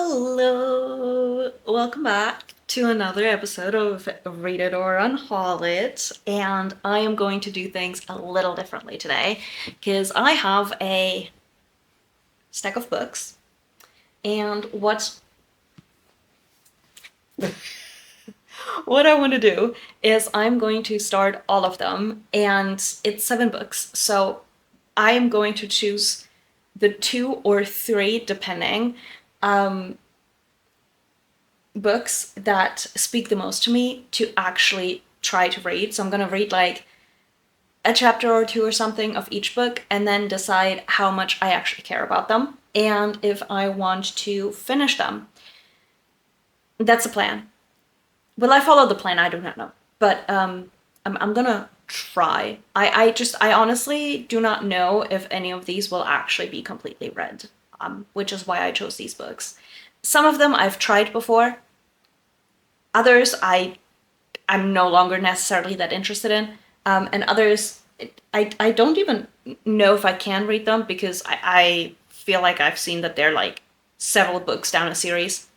Hello! Welcome back to another episode of Read It or Unhaul It, and I am going to do things a little differently today because I have a stack of books, and what I want to do is I'm going to start all of them, and it's 7 books, so I am going to choose the 2 or 3, depending, books that speak the most to me to actually try to read. So I'm gonna read like a chapter or 2 or something of each book and then decide how much I actually care about them and if I want to finish them. That's the plan. Will I follow the plan? I do not know. But I'm gonna try. I honestly do not know if any of these will actually be completely read, which is why I chose these books. Some of them I've tried before. Others I'm no longer necessarily that interested in, and others I don't even know if I can read them because I feel like I've seen that they're like several books down a series.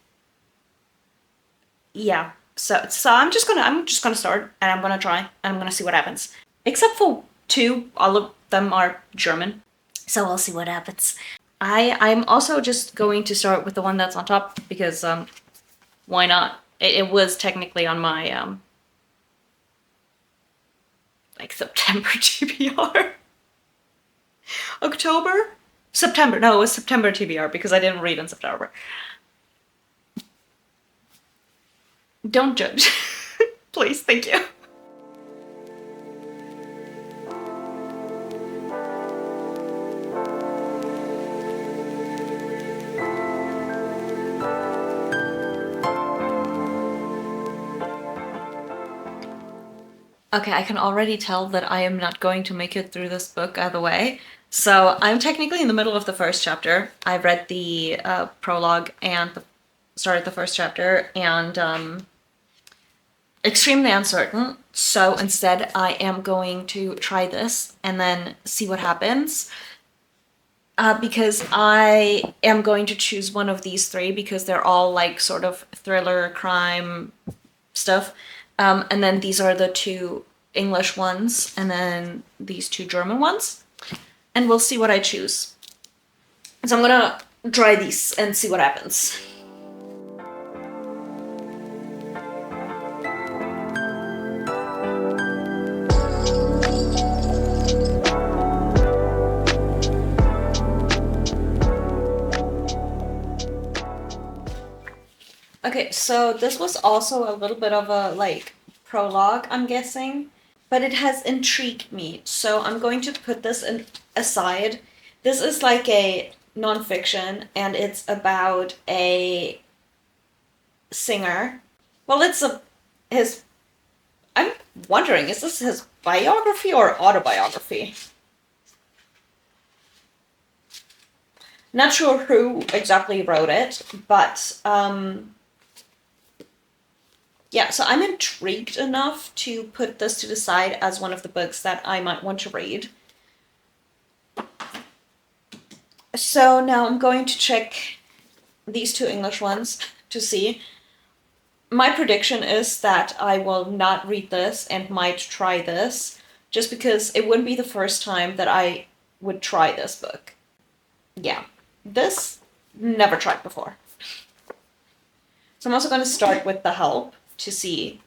Yeah, so I'm just gonna start and I'm gonna try and I'm gonna see what happens. Except for 2, all of them are German, so we'll see what happens. I'm also just going to start with the one that's on top because why not? It was technically on my like September TBR. October? September. No, it was September TBR because I didn't read in September. Don't judge. Please, thank you. Okay, I can already tell that I am not going to make it through this book either way. So I'm technically in the middle of the first chapter. I've read the prologue and started the first chapter, and extremely uncertain. So instead, I am going to try this and then see what happens. Because I am going to choose one of these 3 because they're all like sort of thriller, crime stuff. And then these are the 2 English ones, and then these 2 German ones. And we'll see what I choose. So I'm gonna try these and see what happens. Okay, so this was also a little bit of a like prologue, I'm guessing, but it has intrigued me, so I'm going to put this aside. This is like a nonfiction, and it's about a singer. Well, it's his. I'm wondering, is this his biography or autobiography? Not sure who exactly wrote it, but yeah, so I'm intrigued enough to put this to the side as one of the books that I might want to read. So now I'm going to check these 2 English ones to see. My prediction is that I will not read this and might try this, just because it wouldn't be the first time that I would try this book. Yeah, this never tried before. So I'm also going to start with The Help to see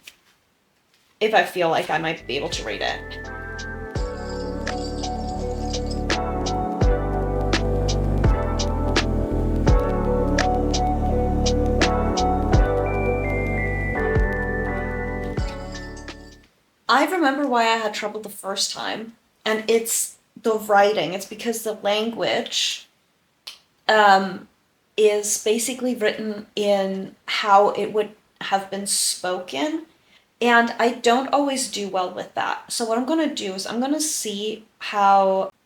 if I feel like I might be able to read it. I remember why I had trouble the first time, and it's the writing. It's because the language is basically written in how it would have been spoken, and I don't always do well with that. So what I'm going to do is I'm going to see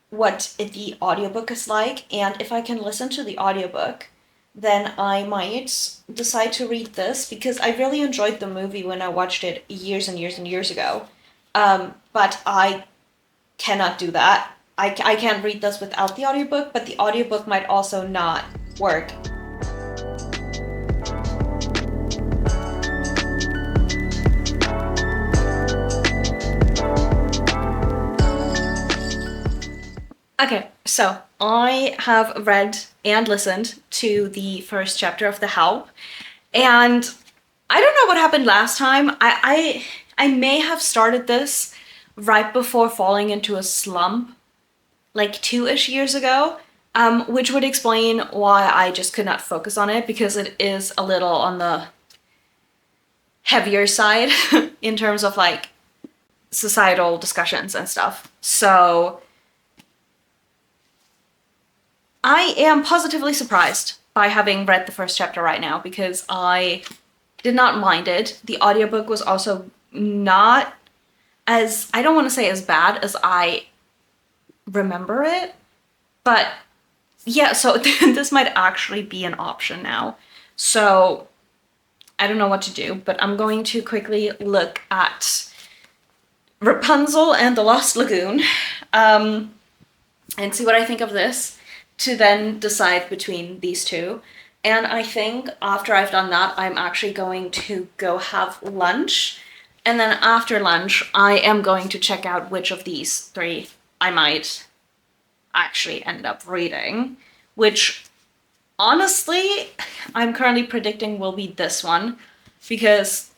what the audiobook is like, and if I can listen to the audiobook, then I might decide to read this, because I really enjoyed the movie when I watched it years and years and years ago. But I cannot do that. I can't read this without the audiobook, but the audiobook might also not work. Okay, so I have read and listened to the first chapter of The Help, and I don't know what happened last time. I may have started this right before falling into a slump, like 2-ish years ago, which would explain why I just could not focus on it, because it is a little on the heavier side in terms of like societal discussions and stuff. So I am positively surprised by having read the first chapter right now, because I did not mind it. The audiobook was also not as, I don't want to say as bad as I remember it, but yeah, so this might actually be an option now. So I don't know what to do, but I'm going to quickly look at Rapunzel and the Lost Lagoon, and see what I think of this, to then decide between these two. And I think after I've done that, I'm actually going to go have lunch. And then after lunch, I am going to check out which of these three I might actually end up reading, which honestly, I'm currently predicting will be this one, because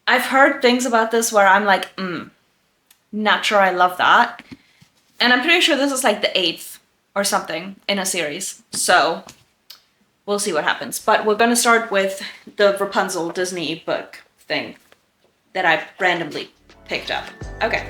I've heard things about this where I'm like, not sure I love that. And I'm pretty sure this is like the 8th or something in a series. So we'll see what happens. But we're gonna start with the Rapunzel Disney book thing that I randomly picked up. Okay.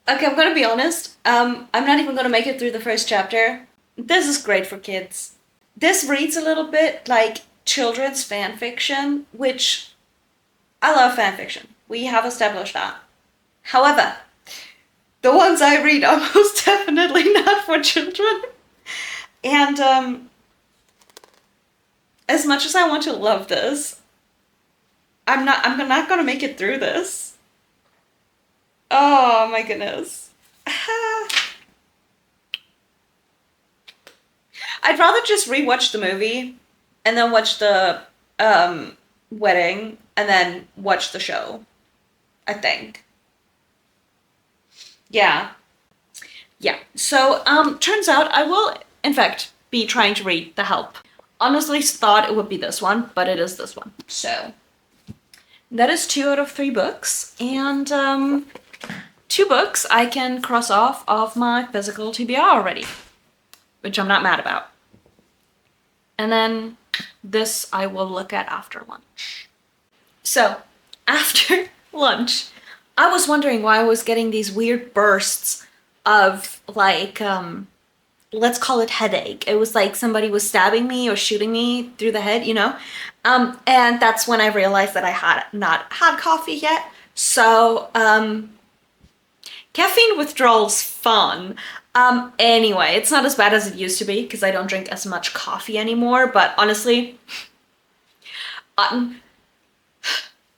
Okay, I'm gonna be honest. I'm not even gonna make it through the first chapter. This is great for kids. This reads a little bit like children's fan fiction, which I love fan fiction. We have established that. However, the ones I read are most definitely not for children. And as much as I want to love this, I'm not gonna make it through this. Oh my goodness. I'd rather just rewatch the movie and then watch the wedding and then watch the show, I think. Yeah. Yeah. So turns out I will in fact be trying to read The Help. Honestly thought it would be this one, but it is this one. So that is 2 out of 3 books, and 2 books I can cross off of my physical TBR already, which I'm not mad about. And then this I will look at after lunch. So after lunch, I was wondering why I was getting these weird bursts of like, let's call it headache. It was like somebody was stabbing me or shooting me through the head, you know? And that's when I realized that I had not had coffee yet. So, caffeine withdrawal's fun. Anyway, it's not as bad as it used to be because I don't drink as much coffee anymore, but honestly,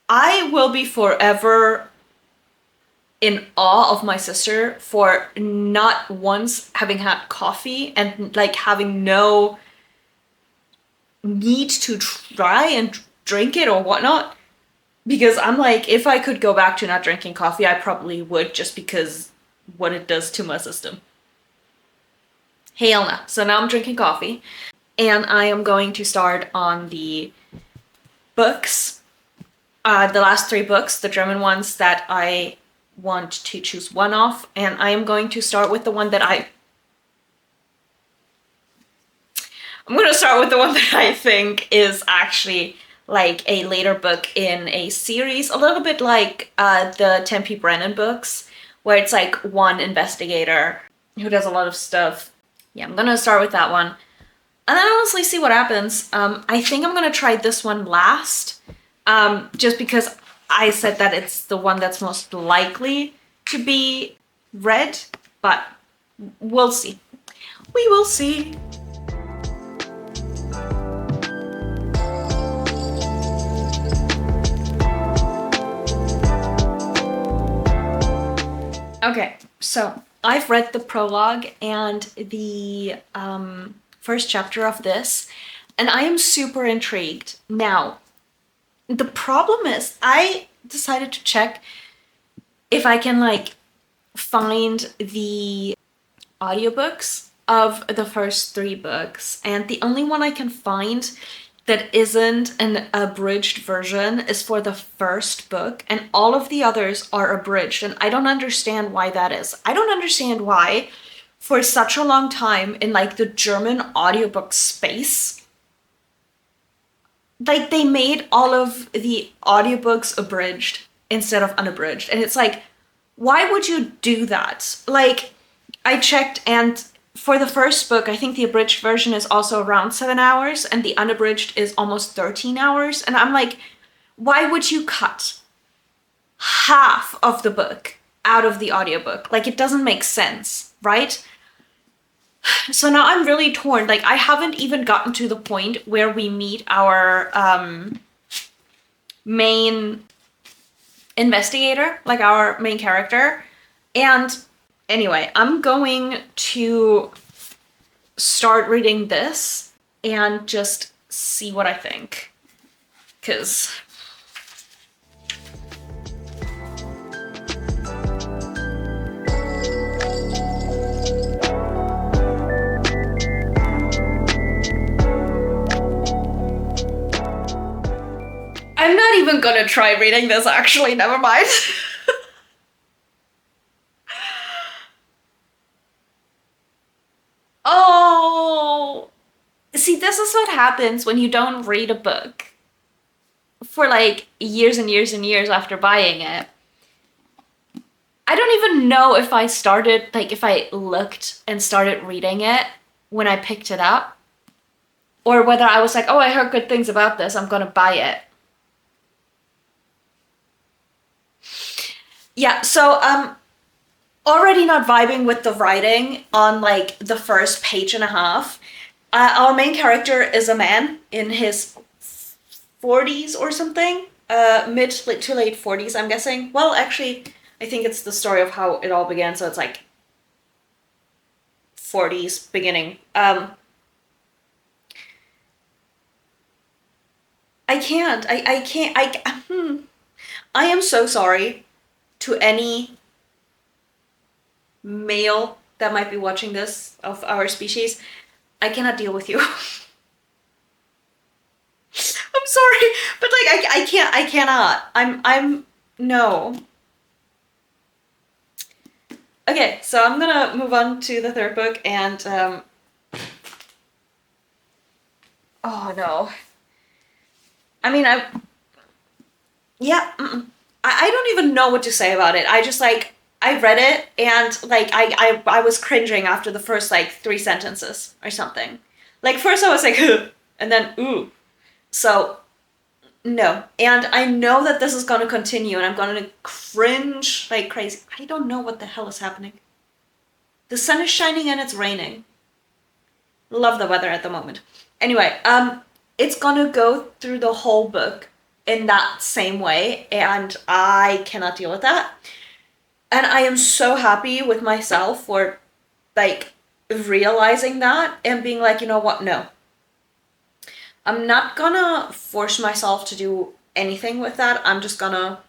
I will be forever in awe of my sister for not once having had coffee and like having no need to try and drink it or whatnot. Because I'm like, if I could go back to not drinking coffee, I probably would, just because what it does to my system. Hell no. So now I'm drinking coffee, and I am going to start on the books, the last 3 books, the German ones that I want to choose one of, and I am going to start with the one that I'm going to start with the one that I think is actually like a later book in a series, a little bit like the Tempe Brennan books, where it's like one investigator who does a lot of stuff. Yeah, I'm gonna start with that one, and then honestly see what happens. I think I'm gonna try this one last, just because I said that it's the one that's most likely to be read, but we'll see. We will see. Okay, so I've read the prologue and the first chapter of this, and I am super intrigued. Now, the problem is I decided to check if I can like find the audiobooks of the first 3 books, and the only one I can find that isn't an abridged version is for the first book, and all of the others are abridged, and I don't understand why that is. I don't understand why for such a long time in like the German audiobook space, like they made all of the audiobooks abridged instead of unabridged, and it's like, why would you do that? Like, I checked, and for the first book, I think the abridged version is also around 7 hours, and the unabridged is almost 13 hours. And I'm like, why would you cut half of the book out of the audiobook? Like, it doesn't make sense, right? So now I'm really torn. Like, I haven't even gotten to the point where we meet our main investigator, like our main character. And anyway, I'm going to start reading this and just see what I think. Because I'm not even gonna try reading this, actually, never mind. Oh, see, this is what happens when you don't read a book for like years and years and years after buying it. I don't even know if I started, like, if I looked and started reading it when I picked it up, or whether I was like, oh, I heard good things about this, I'm gonna buy it. Yeah, so already not vibing with the writing on like the first page and a half. Our main character is a man in his 40s or something, mid to late 40s, I'm guessing. Well, actually, I think it's the story of how it all began, so it's like 40s beginning. I can't. I can't. I am so sorry to any male that might be watching this of our species. I cannot deal with you. I'm sorry, but like I can't. I cannot. I'm no. Okay, so I'm gonna move on to the third book, and oh no. I mean, yeah. I don't even know what to say about it. I just like I read it, and like I was cringing after the first like 3 sentences or something. Like first I was like, and then ooh. So no, and I know that this is gonna continue, and I'm gonna cringe like crazy. I don't know what the hell is happening. The sun is shining and it's raining. Love the weather at the moment. Anyway, it's gonna go through the whole book in that same way, and I cannot deal with that. And I am so happy with myself for like realizing that and being like, you know what, no. I'm not gonna force myself to do anything with that. I'm just gonna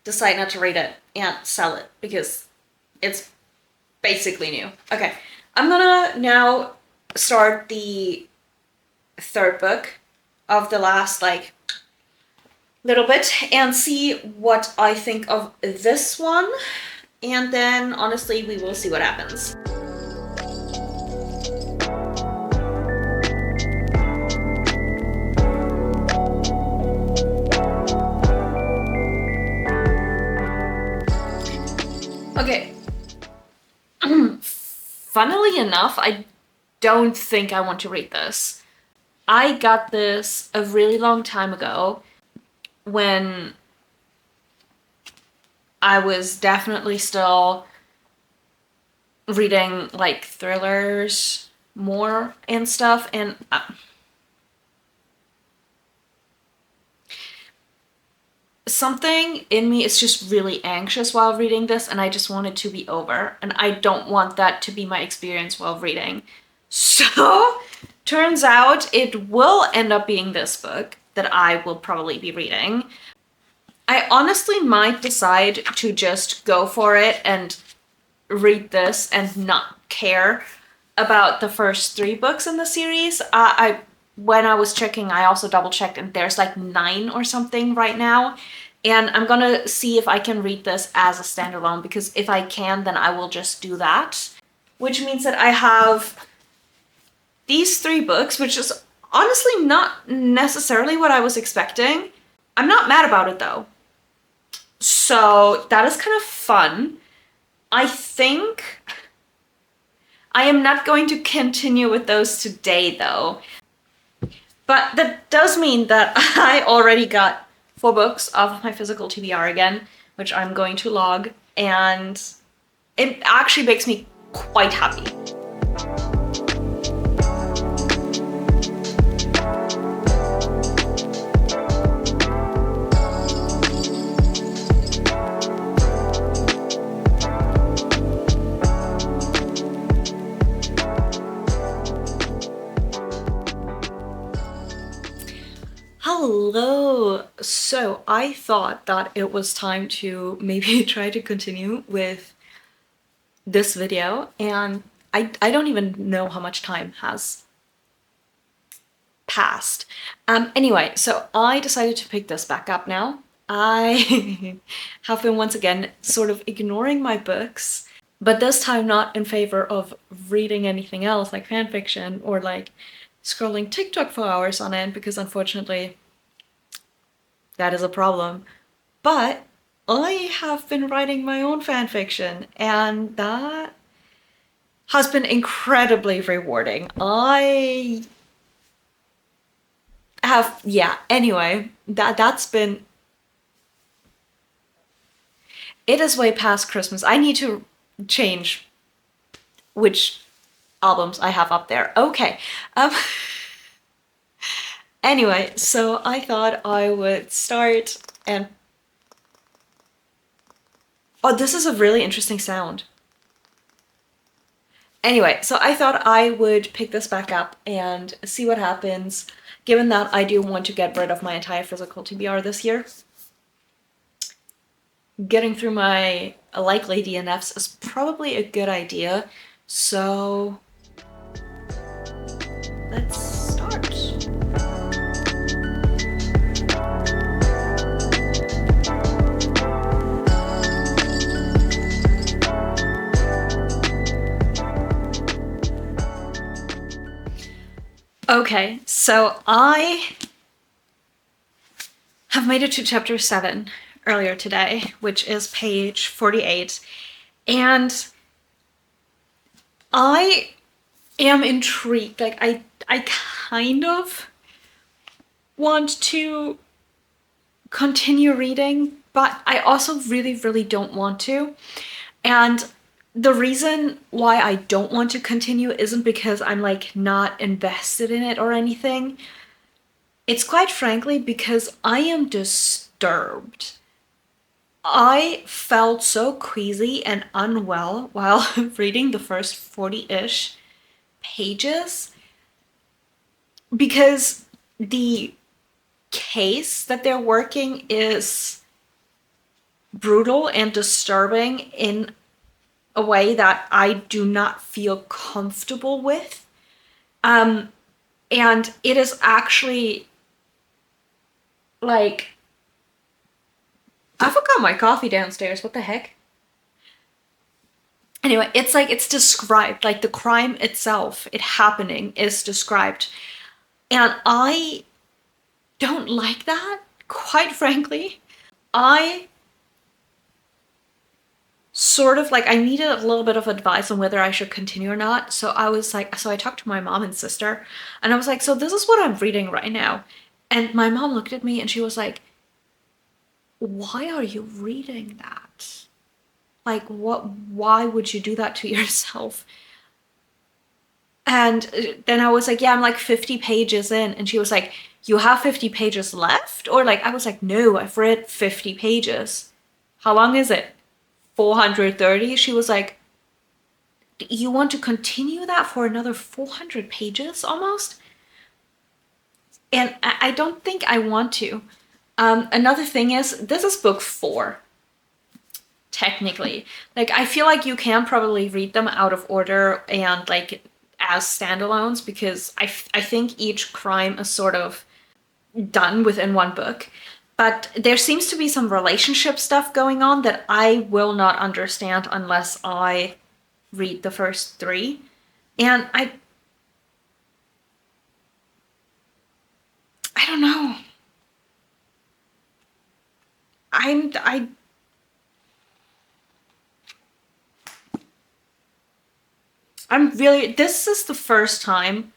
decide not to read it and sell it because it's basically new. Okay, I'm gonna now start the third book of the last like little bit and see what I think of this one, and then honestly we will see what happens. Okay. Funnily enough, I don't think I want to read this. I got this a really long time ago when I was definitely still reading like thrillers more and stuff, and something in me is just really anxious while reading this, and I just want it to be over, and I don't want that to be my experience while reading. So, turns out it will end up being this book that I will probably be reading. I honestly might decide to just go for it and read this and not care about the first 3 books in the series. When I was checking, I also double checked, and there's like 9 or something right now. And I'm gonna see if I can read this as a standalone, because if I can, then I will just do that. Which means that I have these 3 books, which is honestly not necessarily what I was expecting. I'm not mad about it though. So that is kind of fun. I think I am not going to continue with those today though. But that does mean that I already got 4 books off of my physical TBR again, which I'm going to log, and it actually makes me quite happy. Hello! So I thought that it was time to maybe try to continue with this video, and I don't even know how much time has passed. Anyway, so I decided to pick this back up now. I have been once again sort of ignoring my books, but this time not in favor of reading anything else like fanfiction or like scrolling TikTok for hours on end, because unfortunately that is a problem. But I have been writing my own fanfiction, and that has been incredibly rewarding. I have, yeah, anyway, that's been, it is way past Christmas. I need to change which albums I have up there. Okay. Anyway, so I thought I would start and... Oh, this is a really interesting sound. Anyway, so I thought I would pick this back up and see what happens, given that I do want to get rid of my entire physical TBR this year. Getting through my likely DNFs is probably a good idea, so let's start. Okay, so I have made it to chapter 7 earlier today, which is page 48, and I am intrigued. Like, I kind of want to continue reading, but I also really, really don't want to. And the reason why I don't want to continue isn't because I'm like not invested in it or anything. It's quite frankly because I am disturbed. I felt so queasy and unwell while reading the first 40-ish pages, because the case that they're working is brutal and disturbing in a way that I do not feel comfortable with. And it is actually like, I forgot my coffee downstairs, what the heck? Anyway, it's like, it's described, like the crime itself, it happening, is described. And I don't like that, quite frankly. I sort of like, I needed a little bit of advice on whether I should continue or not. So I was like, so I talked to my mom and sister, and I was like, so this is what I'm reading right now. And my mom looked at me and she was like, why are you reading that? Like, why would you do that to yourself? And then I was like, yeah, I'm like 50 pages in. And she was like, you have 50 pages left? Or like, I was like, no, I've read 50 pages. How long is it? 430? She was like, you want to continue that for another 400 pages almost? And I don't think I want to. Another thing is, this is book 4, technically. Like, I feel like you can probably read them out of order and like as standalones, because I think each crime is sort of done within one book. But there seems to be some relationship stuff going on that I will not understand unless I read the first 3. And I don't know. I'm really, this is the first time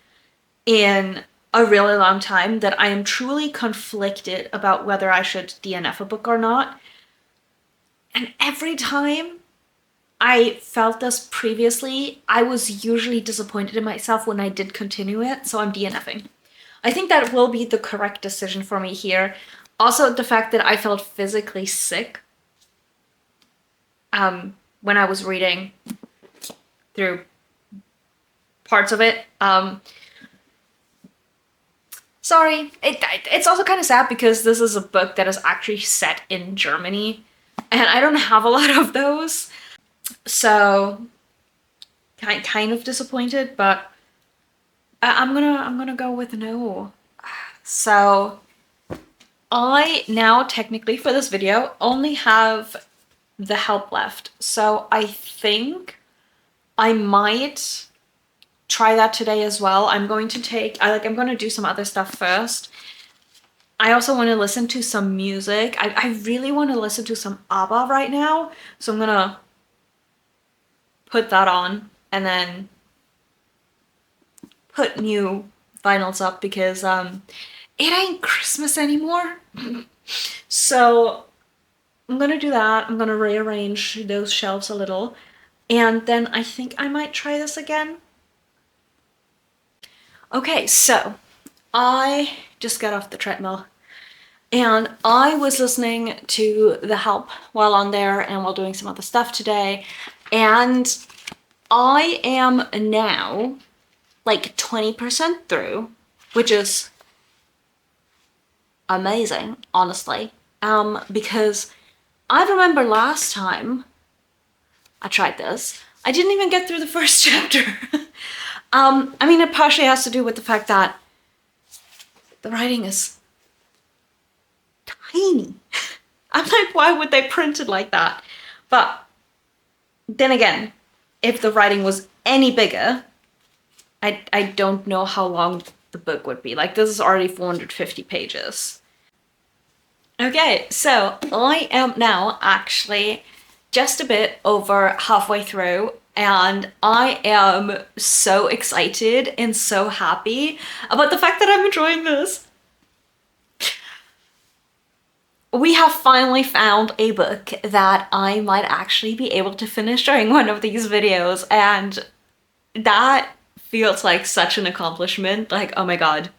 in a really long time that I am truly conflicted about whether I should DNF a book or not. And every time I felt this previously, I was usually disappointed in myself when I did continue it, so I'm DNFing. I think that will be the correct decision for me here. Also, the fact that I felt physically sick when I was reading through parts of it. Sorry. It's also kind of sad because this is a book that is actually set in Germany, and I don't have a lot of those. So, kind of disappointed, but I'm gonna go with no. So, I now technically for this video only have the help left. So I think I might try that today as well. I'm going to do some other stuff first. I also want to listen to some music. I really want to listen to some ABBA right now. So I'm gonna put that on and then put new vinyls up because it ain't Christmas anymore. So I'm gonna do that. I'm gonna rearrange those shelves a little. And then I think I might try this again. Okay, so I just got off the treadmill and I was listening to The Help while on there and while doing some other stuff today. And I am now like 20% through, which is amazing, honestly. Because I remember last time I tried this, I didn't even get through the first chapter. I mean, it partially has to do with the fact that the writing is tiny. I'm like, why would they print it like that? But then again, if the writing was any bigger, I don't know how long the book would be. Like, this is already 450 pages. Okay, so I am now actually just a bit over halfway through, and I am so excited and so happy about the fact that I'm enjoying this. We have finally found a book that I might actually be able to finish during one of these videos, and that feels like such an accomplishment. Like, oh my god.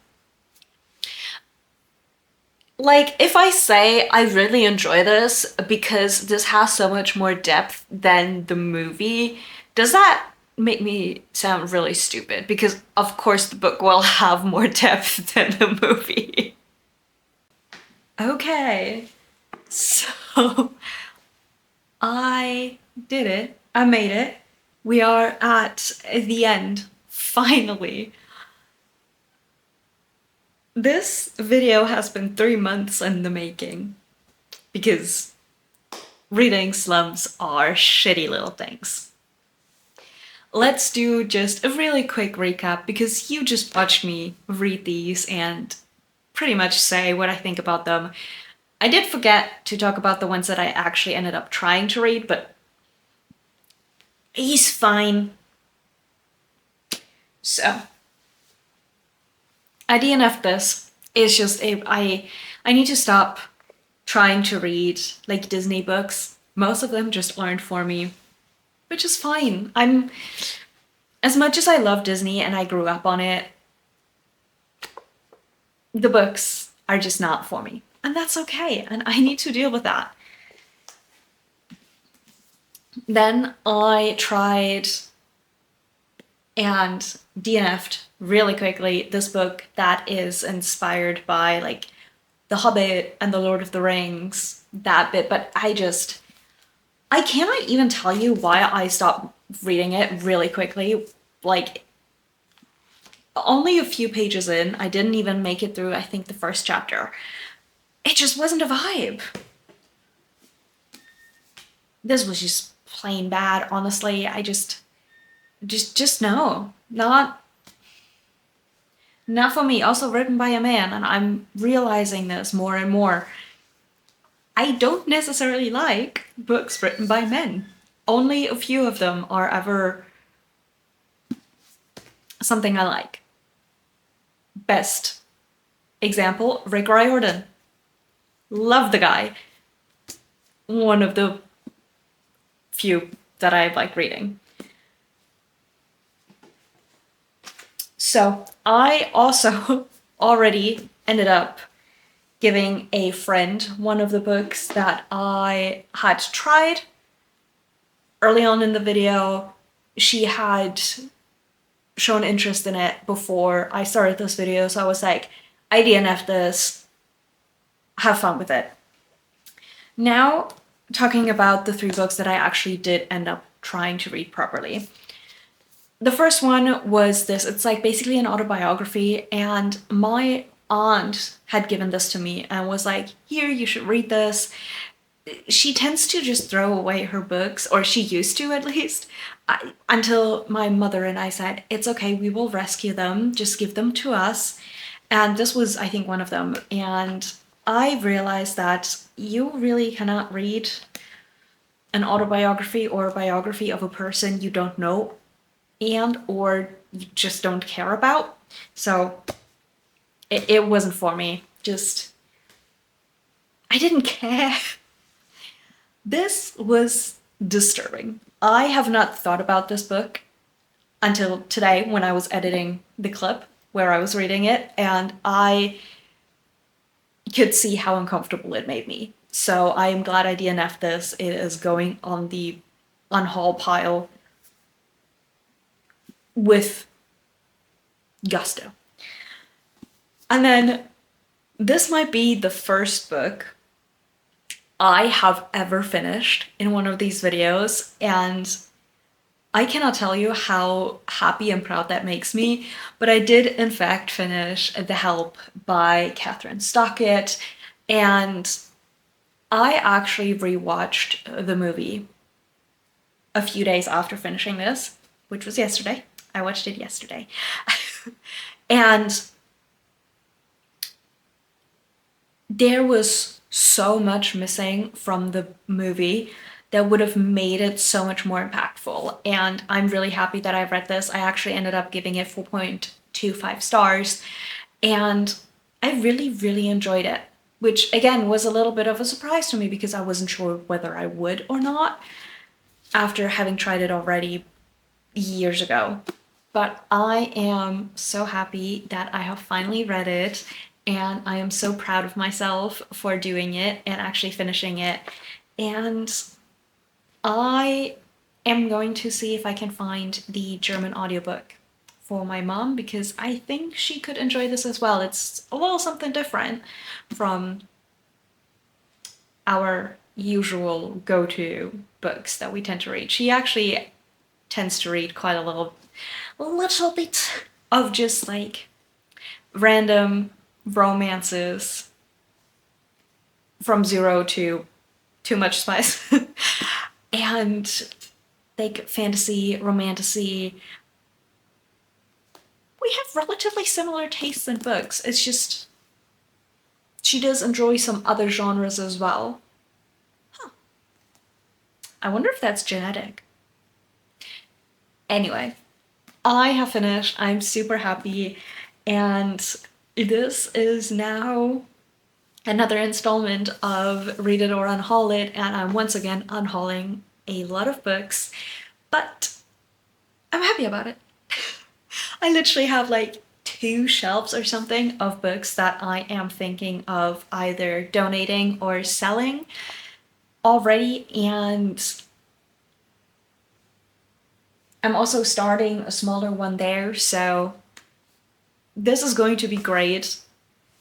Like, if I say I really enjoy this because this has so much more depth than the movie, does that make me sound really stupid? Because of course the book will have more depth than the movie. Okay, so I did it. I made it. We are at the end, finally. This video has been 3 months in the making because reading slumps are shitty little things. Let's do just a really quick recap because you just watched me read these and pretty much say what I think about them. I did forget to talk about the ones that I actually ended up trying to read, but he's fine. So I DNF'd this. It's just I need to stop trying to read like Disney books. Most of them just aren't for me, which is fine. As much as I love Disney and I grew up on it, the books are just not for me. And that's okay, and I need to deal with that. Then I tried and DNF'd really quickly this book that is inspired by like The Hobbit and The Lord of the Rings, that bit, but I cannot even tell you why I stopped reading it really quickly. Like, only a few pages in, I didn't even make it through, I think, the first chapter. It just wasn't a vibe. This was just plain bad, honestly. I just no. Not for me. Also written by a man, and I'm realizing this more and more. I don't necessarily like books written by men. Only a few of them are ever something I like. Best example, Rick Riordan. Love the guy. One of the few that I like reading. So I also already ended up giving a friend one of the books that I had tried early on in the video. She had shown interest in it before I started this video, so I was like, I DNF this, have fun with it. Now, talking about the 3 books that I actually did end up trying to read properly. The first one was this. It's like basically an autobiography, and my aunt had given this to me and was like, here, you should read this. She tends to just throw away her books, or she used to at least, until my mother and I said, it's okay, we will rescue them, just give them to us. And this was, I think, one of them. And I realized that you really cannot read an autobiography or a biography of a person you don't know and or you just don't care about. So it wasn't for me. Just, I didn't care. This was disturbing. I have not thought about this book until today when I was editing the clip where I was reading it, and I could see how uncomfortable it made me. So I am glad I DNF'd this. It is going on the unhaul pile with gusto. And then this might be the first book I have ever finished in one of these videos, and I cannot tell you how happy and proud that makes me, but I did in fact finish The Help by Catherine Stockett, and I actually rewatched the movie a few days after finishing this, which was yesterday. I watched it yesterday. And there was so much missing from the movie that would have made it so much more impactful. And I'm really happy that I read this. I actually ended up giving it 4.25 stars. And I really, really enjoyed it, which again was a little bit of a surprise to me because I wasn't sure whether I would or not after having tried it already years ago. But I am so happy that I have finally read it, and I am so proud of myself for doing it and actually finishing it. And I am going to see if I can find the German audiobook for my mom, because I think she could enjoy this as well. It's a little something different from our usual go-to books that we tend to read. She actually tends to read quite a little bit of just like random romances from 0 to too much spice and like fantasy, romantasy. We have relatively similar tastes in books. It's just she does enjoy some other genres as well. Huh. I wonder if that's genetic. Anyway, I have finished. I'm super happy, and this is now another installment of Read It or Unhaul It, and I'm once again unhauling a lot of books, but I'm happy about it. I literally have like 2 shelves or something of books that I am thinking of either donating or selling already, and I'm also starting a smaller one there, so this is going to be great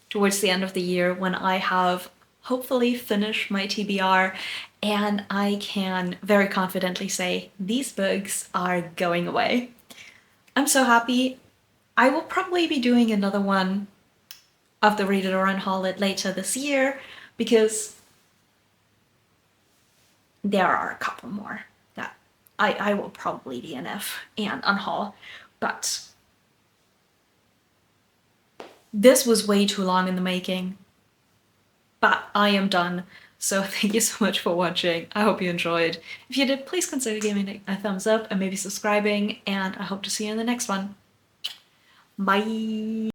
towards the end of the year when I have hopefully finished my TBR and I can very confidently say these books are going away. I'm so happy. I will probably be doing another one of the Read It or Unhaul It later this year because there are a couple more that I will probably DNF and unhaul, but this was way too long in the making. But I am done. So thank you so much for watching. I hope you enjoyed. If you did, please consider giving it a thumbs up and maybe subscribing, and I hope to see you in the next one. Bye!